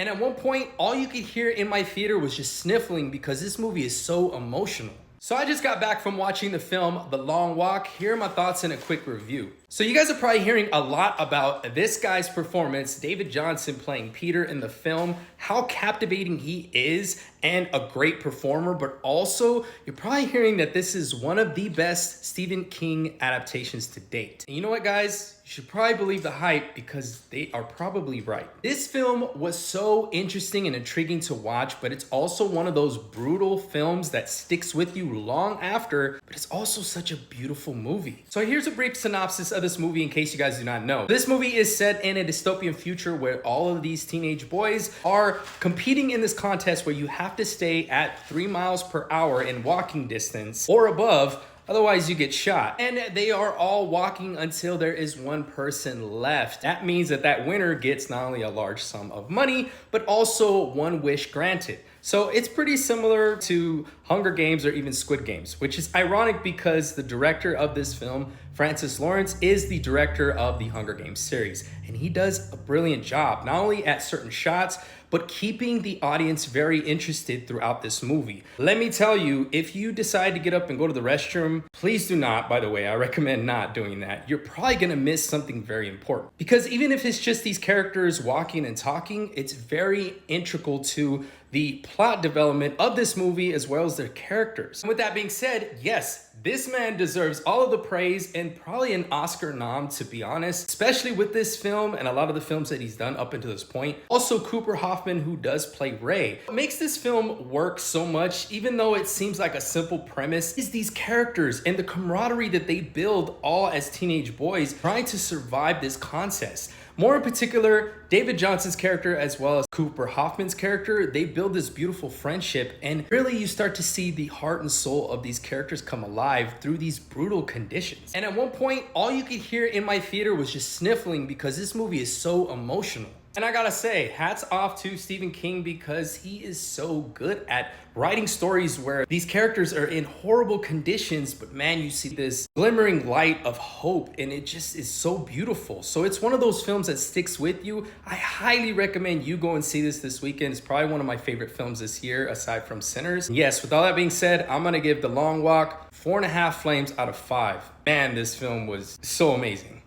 And at one point, all you could hear in my theater was just sniffling because this movie is so emotional. So I just got back from watching the film The Long Walk. Here are my thoughts in a quick review. So you guys are probably hearing a lot about this guy's performance, David Johnson playing Peter in the film, how captivating he is and a great performer, but also you're probably hearing that this is one of the best Stephen King adaptations to date. And you know what, guys? You should probably believe the hype because they are probably right. This film was so interesting and intriguing to watch, but it's also one of those brutal films that sticks with you long after, but it's also such a beautiful movie. So here's a brief synopsis of this movie in case you guys do not know. This movie is set in a dystopian future where all of these teenage boys are competing in this contest where you have to stay at 3 miles per hour in walking distance or above. Otherwise, you get shot. And they are all walking until there is one person left. That means that winner gets not only a large sum of money, but also one wish granted. So it's pretty similar to Hunger Games or even Squid Games, which is ironic because the director of this film, Francis Lawrence, is the director of the Hunger Games series. And he does a brilliant job, not only at certain shots, but keeping the audience very interested throughout this movie. Let me tell you, if you decide to get up and go to the restroom, please do not, by the way, I recommend not doing that. You're probably gonna miss something very important. Because even if it's just these characters walking and talking, it's very integral to the plot development of this movie as well as their characters. And with that being said, yes, this man deserves all of the praise and probably an Oscar nom, to be honest, especially with this film and a lot of the films that he's done up until this point. Also, Cooper Hoffman, who does play Ray. What makes this film work so much, even though it seems like a simple premise, is these characters and the camaraderie that they build all as teenage boys trying to survive this contest. More in particular, David Johnson's character as well as Cooper Hoffman's character, they build this beautiful friendship, and really you start to see the heart and soul of these characters come alive through these brutal conditions. And at one point, all you could hear in my theater was just sniffling because this movie is so emotional. And I gotta say, hats off to Stephen King because he is so good at writing stories where these characters are in horrible conditions, but man, you see this glimmering light of hope and it just is so beautiful. So it's one of those films that sticks with you. I highly recommend you go and see this weekend. It's probably one of my favorite films this year aside from Sinners. Yes, with all that being said, I'm gonna give The Long Walk 4.5 flames out of 5. Man, this film was so amazing.